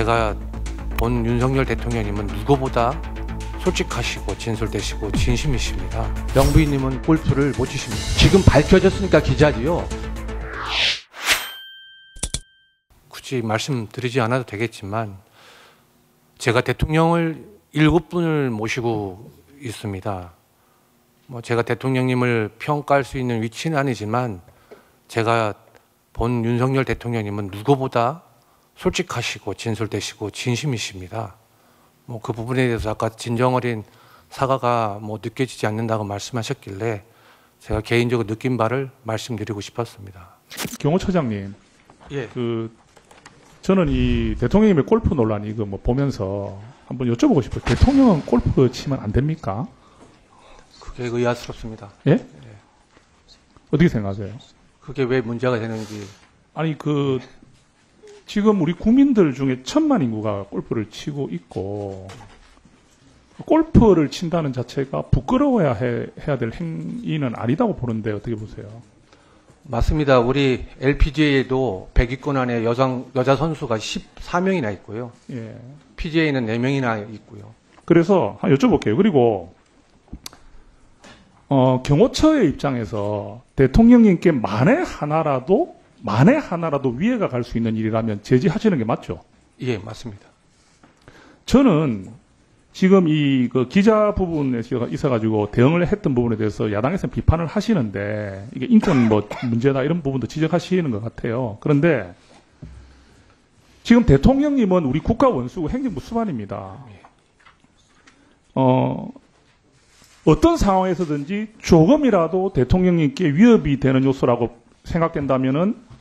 제가 본 윤석열 대통령님은 누구보다 솔직하시고 진솔되시고 진심이십니다. 영부인님은 골프를 못 치십니다. 지금 밝혀졌으니까 기자지요. 굳이 말씀드리지 않아도 되겠지만 제가 대통령을 7분을 모시고 있습니다. 제가 대통령님을 평가할 수 있는 위치는 아니지만 제가 본 윤석열 대통령님은 누구보다 솔직하시고 진솔되시고 진심이십니다. 그 부분에 대해서 아까 진정어린 사과가 느껴지지 않는다고 말씀하셨길래 제가 개인적으로 느낀 바를 말씀드리고 싶었습니다. 경호 처장님, 예. 저는 이 대통령님의 골프 논란 이거 보면서 한번 여쭤보고 싶어요. 대통령은 골프 치면 안 됩니까? 그게 의아스럽습니다. 예? 예. 어떻게 생각하세요? 그게 왜 문제가 되는지. 아니 지금 우리 국민들 중에 1,000만 인구가 골프를 치고 있고 골프를 친다는 자체가 부끄러워야 해야 될 행위는 아니다고 보는데 어떻게 보세요? 맞습니다. 우리 LPGA에도 100위권 안에 여자 선수가 14명이나 있고요. 예. PGA는 4명이나 있고요. 그래서 여쭤볼게요. 그리고 경호처의 입장에서 대통령님께 만에 하나라도 위해가 갈 수 있는 일이라면 제지하시는 게 맞죠? 예, 맞습니다. 저는 지금 기자 부분에 있어가지고 대응을 했던 부분에 대해서 야당에서는 비판을 하시는데 이게 인권 문제다 이런 부분도 지적하시는 것 같아요. 그런데 지금 대통령님은 우리 국가 원수고 행정부 수반입니다. 어떤 상황에서든지 조금이라도 대통령님께 위협이 되는 요소라고 생각된다면은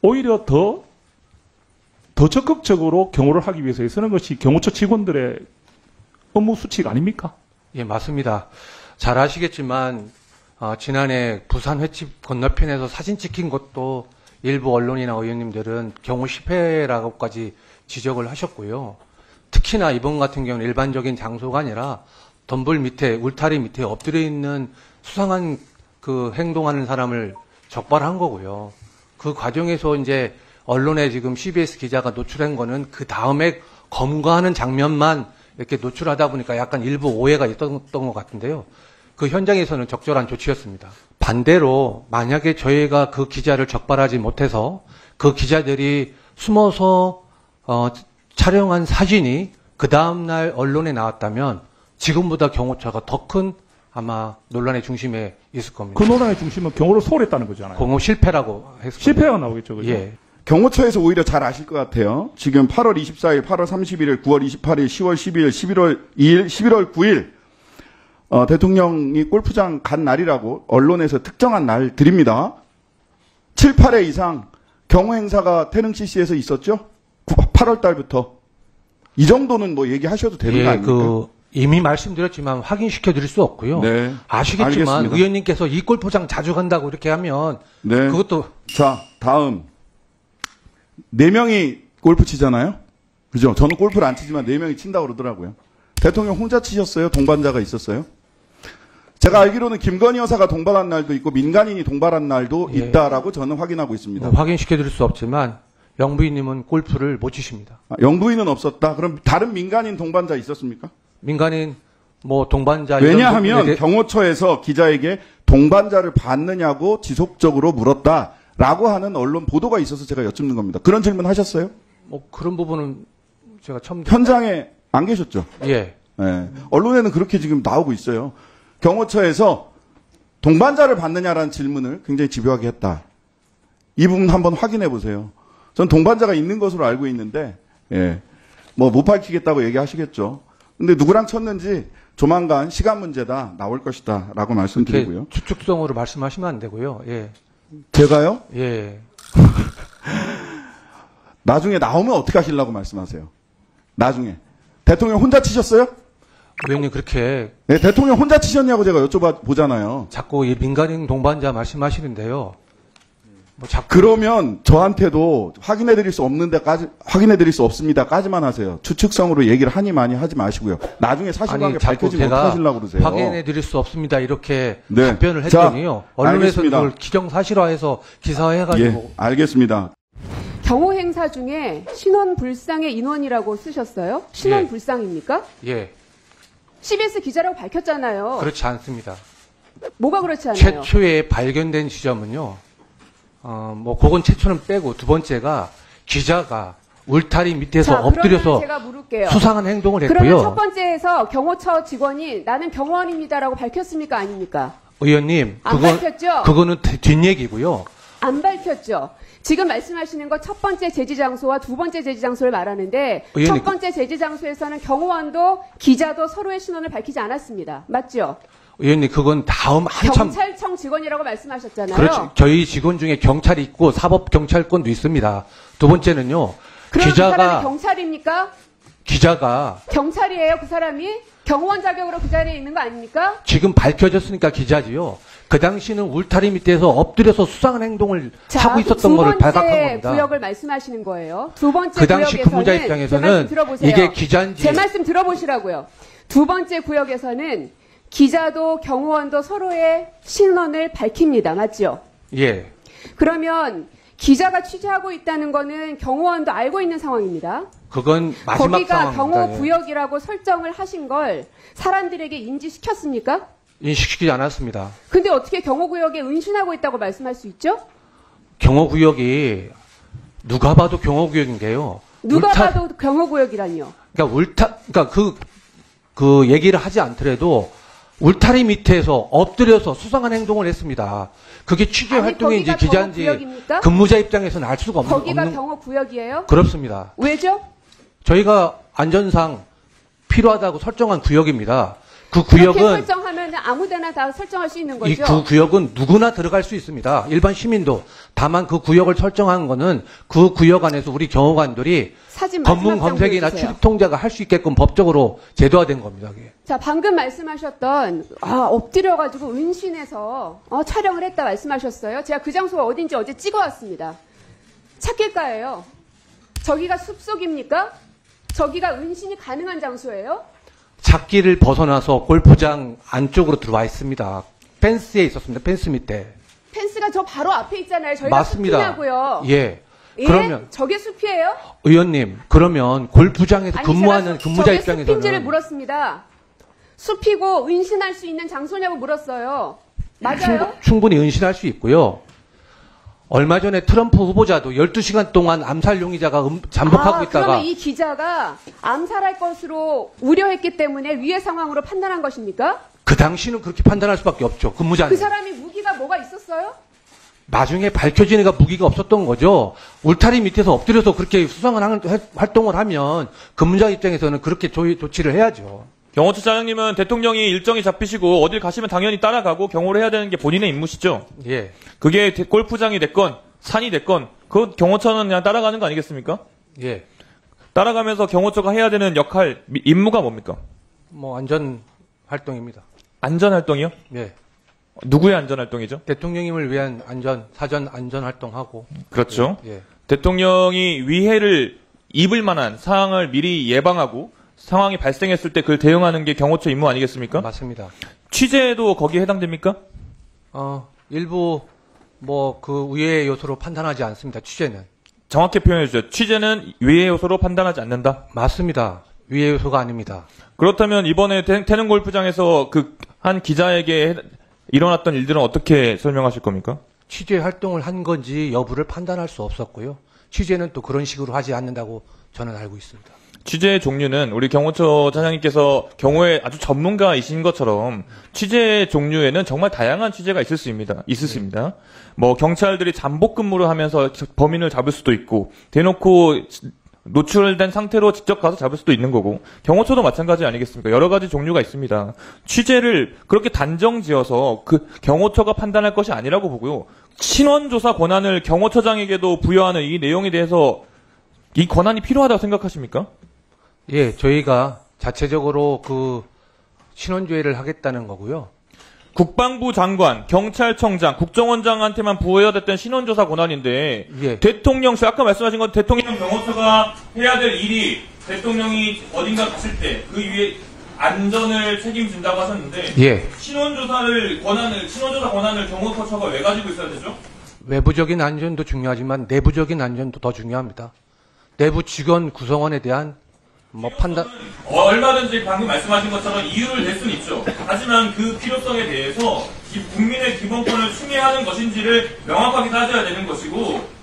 오히려 더 적극적으로 경호를 하기 위해서 쓰는 것이 경호처 직원들의 업무 수칙 아닙니까? 예, 맞습니다. 잘 아시겠지만 지난해 부산 횟집 건너편에서 사진 찍힌 것도 일부 언론이나 의원님들은 경호 실패라고까지 지적을 하셨고요. 특히나 이번 같은 경우는 일반적인 장소가 아니라 덤불 밑에 울타리 밑에 엎드려 있는 수상한 행동하는 사람을 적발한 거고요. 그 과정에서 이제 언론에 지금 CBS 기자가 노출한 거는 그 다음에 검거하는 장면만 이렇게 노출하다 보니까 약간 일부 오해가 있었던 것 같은데요. 그 현장에서는 적절한 조치였습니다. 반대로 만약에 저희가 그 기자를 적발하지 못해서 그 기자들이 숨어서 촬영한 사진이 그 다음날 언론에 나왔다면 지금보다 경호처가 더 큰 아마 논란의 중심에 있을 겁니다. 그 논란의 중심은 경호를 소홀했다는 거잖아요. 경호 실패라고 했을 실패가 나오겠죠. 그죠? 예. 경호처에서 오히려 잘 아실 것 같아요. 지금 8월 24일, 8월 31일, 9월 28일, 10월 12일, 11월 2일, 11월 9일 대통령이 골프장 간 날이라고 언론에서 특정한 날들입니다. 7, 8회 이상 경호 행사가 태릉 CC에서 있었죠? 8월 달부터. 이 정도는 얘기하셔도 되는 거 아닙니까? 이미 말씀드렸지만 확인시켜 드릴 수 없고요. 네. 아시겠지만 알겠습니다. 의원님께서 이 골프장 자주 간다고 이렇게 하면 네. 그것도 자, 다음. 4명이 골프 치잖아요? 그죠? 저는 골프를 안 치지만 4명이 친다고 그러더라고요. 대통령 혼자 치셨어요? 동반자가 있었어요? 제가 알기로는 김건희 여사가 동반한 날도 있고 민간인이 동반한 날도 있다라고 저는 확인하고 있습니다. 확인시켜 드릴 수 없지만 영부인님은 골프를 못 치십니다. 영부인은 없었다? 그럼 다른 민간인 동반자 있었습니까? 민간인 동반자 왜냐하면 경호처에서 기자에게 동반자를 받느냐고 지속적으로 물었다라고 하는 언론 보도가 있어서 제가 여쭙는 겁니다. 그런 질문 하셨어요? 그런 부분은 제가 처음 현장에 안 계셨죠? 예. 네. 언론에는 그렇게 지금 나오고 있어요. 경호처에서 동반자를 받느냐라는 질문을 굉장히 집요하게 했다. 이 부분 한번 확인해 보세요. 전 동반자가 있는 것으로 알고 있는데 못 밝히겠다고 얘기하시겠죠. 근데 누구랑 쳤는지 조만간 시간 문제다 나올 것이다 라고 말씀드리고요. 추측성으로 말씀하시면 안 되고요. 예. 제가요? 예. 나중에 나오면 어떻게 하시려고 말씀하세요? 나중에. 대통령 혼자 치셨어요? 의원님 그렇게 네, 대통령 혼자 치셨냐고 제가 여쭤보잖아요. 자꾸 이 민간인 동반자 말씀하시는데요. 그러면 저한테도 확인해드릴 수 없는 데까지, 확인해드릴 수 없습니다까지만 하세요. 추측성으로 얘기를 하니 많이 하지 마시고요. 나중에 사실관계 밝혀지면 어떻게 하시려고 그러세요? 확인해드릴 수 없습니다. 이렇게 네. 답변을 했더니요. 언론에서 알겠습니다. 그걸 기정사실화해서 기사화해가지고. 예, 알겠습니다. 경호 행사 중에 신원 불상의 인원이라고 쓰셨어요? 신원 예. 불상입니까? 예, CBS 기자라고 밝혔잖아요. 그렇지 않습니다. 뭐가 그렇지 않아요? 최초에 발견된 지점은요, 뭐, 그건 최초는 빼고 두 번째가 기자가 울타리 밑에서 자, 엎드려서 그러면 제가 물을게요. 수상한 행동을 그러면 첫 했고요. 번째에서 경호처 직원이 나는 경호원입니다라고 밝혔습니까? 아닙니까? 의원님, 안 밝혔죠? 그거는 뒷얘기고요. 안 밝혔죠. 지금 말씀하시는 거 첫 번째 제지 장소와 두 번째 제지 장소를 말하는데 의원님, 첫 번째 제지 장소에서는 경호원도 기자도 서로의 신원을 밝히지 않았습니다. 맞죠? 의원님, 그건 다음 한참. 경찰청 직원이라고 말씀하셨잖아요. 그렇죠. 저희 직원 중에 경찰이 있고 사법경찰권도 있습니다. 두 번째는요, 그럼 그 사람이 경찰입니까? 기자가 경찰이에요, 그 사람이? 경호원 자격으로 그 자리에 있는 거 아닙니까? 지금 밝혀졌으니까 기자지요. 그 당시는 울타리 밑에서 엎드려서 수상한 행동을 하고 있었던 거를 발각한 두 번째 겁니다. 구역을 말씀하시는 거예요. 두 번째 그 당시 구역에서는 근무자 제 말씀 입장에서는 들어보세요. 이게 기자인지 제 말씀 들어보시라고요. 두 번째 구역에서는 기자도 경호원도 서로의 신원을 밝힙니다. 맞죠? 예, 그러면 기자가 취재하고 있다는 거는 경호원도 알고 있는 상황입니다. 그건 마지막 거기가 상황입니다. 경호 예. 구역이라고 설정을 하신 걸 사람들에게 인지시켰습니까? 인식시키지 않았습니다. 근데 어떻게 경호 구역에 은신하고 있다고 말씀할 수 있죠? 경호구역이 누가 봐도 경호구역인데요. 누가 봐도 경호 구역이라니요. 그러니까 그 얘기를 하지 않더라도 울타리 밑에서 엎드려서 수상한 행동을 했습니다. 그게 취재 아니, 활동인지 거기가 기자인지 경호 구역입니까? 근무자 입장에서는 알 수가 거기가 없는 경호 구역이에요? 그렇습니다. 왜죠? 저희가 안전상 필요하다고 설정한 구역입니다. 그 그렇게 구역은 설정하면 아무데나 다 설정할 수 있는 이 거죠. 구역은 누구나 들어갈 수 있습니다. 일반 시민도. 다만 그 구역을 설정한 거는 그 구역 안에서 우리 경호관들이 사진 검문 마지막 장 검색이나 보여주세요. 출입 통제가 할 수 있게끔 법적으로 제도화된 겁니다. 그게. 자, 방금 말씀하셨던 엎드려가지고 은신해서 촬영을 했다 말씀하셨어요. 제가 그 장소가 어딘지 어제 찍어왔습니다. 찾길가예요. 저기가 숲속입니까? 저기가 은신이 가능한 장소예요? 찾기를 벗어나서 골프장 안쪽으로 들어와 있습니다. 펜스에 있었습니다. 펜스 밑에. 펜스가 저 바로 앞에 있잖아요. 저희가 맞습니다. 숲이냐고요. 예. 예? 그러면 저게 숲이에요? 의원님, 그러면 골프장에서 아니, 근무하는 제가 근무자 저게 숲인지를 입장에서는 물었습니다. 숲이고 은신할 수 있는 장소냐고 물었어요. 맞아요? 충분히 은신할 수 있고요. 얼마 전에 트럼프 후보자도 12시간 동안 암살 용의자가 잠복하고 있다가 그러면 이 기자가 암살할 것으로 우려했기 때문에 위의 상황으로 판단한 것입니까? 그 당시는 그렇게 판단할 수밖에 없죠. 근무자는. 그 사람이 무기가 뭐가 있었어요? 나중에 밝혀지니까 무기가 없었던 거죠. 울타리 밑에서 엎드려서 그렇게 수상한 활동을 하면 근무자 입장에서는 그렇게 조치를 해야죠. 경호처장님은 대통령이 일정이 잡히시고 어딜 가시면 당연히 따라가고 경호를 해야 되는 게 본인의 임무시죠. 예. 그게 골프장이 됐건 산이 됐건 그 경호처는 그냥 따라가는 거 아니겠습니까? 예. 따라가면서 경호처가 해야 되는 역할, 임무가 뭡니까? 뭐 안전 활동입니다. 안전활동이요? 예. 누구의 안전활동이죠? 대통령님을 위한 사전 안전 활동하고. 그렇죠. 예. 대통령이 위해를 입을 만한 상황을 미리 예방하고 상황이 발생했을 때 그걸 대응하는 게 경호처 임무 아니겠습니까? 맞습니다. 취재도 거기에 해당됩니까? 일부 뭐 그 우회의 요소로 판단하지 않습니다. 취재는. 정확히 표현해 주죠. 취재는 위해 요소로 판단하지 않는다. 맞습니다. 위의 요소가 아닙니다. 그렇다면 이번에 태릉 골프장에서 그 한 기자에게 일어났던 일들은 어떻게 설명하실 겁니까? 취재 활동을 한 건지 여부를 판단할 수 없었고요. 취재는 또 그런 식으로 하지 않는다고 저는 알고 있습니다. 취재의 종류는 우리 경호처 차장님께서 경호의 아주 전문가이신 것처럼 취재의 종류에는 정말 다양한 취재가 있을 수 있습니다. 뭐 경찰들이 잠복 근무를 하면서 범인을 잡을 수도 있고 대놓고 노출된 상태로 직접 가서 잡을 수도 있는 거고 경호처도 마찬가지 아니겠습니까? 여러 가지 종류가 있습니다. 취재를 그렇게 단정지어서 그 경호처가 판단할 것이 아니라고 보고요. 신원조사 권한을 경호처장에게도 부여하는 이 내용에 대해서 이 권한이 필요하다고 생각하십니까? 예, 저희가 자체적으로 그 신원조회를 하겠다는 거고요. 국방부 장관, 경찰청장, 국정원장한테만 부여됐던 신원조사 권한인데 예. 대통령실 아까 말씀하신 것 대통령 경호처가 해야 될 일이 대통령이 어딘가 갔을 때 그 위에 안전을 책임진다고 하셨는데 예. 신원조사 권한을 경호처가 왜 가지고 있어야 되죠? 외부적인 안전도 중요하지만 내부적인 안전도 더 중요합니다. 내부 직원 구성원에 대한 판단. 얼마든지 방금 말씀하신 것처럼 이유를 댈 수는 있죠. 하지만 그 필요성에 대해서 국민의 기본권을 침해하는 것인지를 명확하게 따져야 되는 것이고,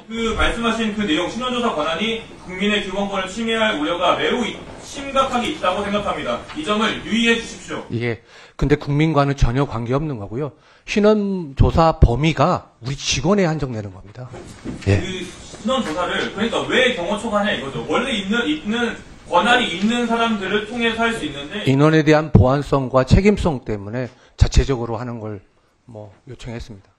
그 말씀하신 그 내용, 신원조사 권한이 국민의 기본권을 침해할 우려가 매우 심각하게 있다고 생각합니다. 이 점을 유의해 주십시오. 예. 근데 국민과는 전혀 관계없는 거고요. 신원조사 범위가 우리 직원에 한정되는 겁니다. 예. 그 신원조사를, 그러니까 왜 경호처가 하냐 이거죠. 원래 있는 권한이 있는 사람들을 통해서 할 수 있는데, 인원에 대한 보안성과 책임성 때문에 자체적으로 하는 걸 요청했습니다.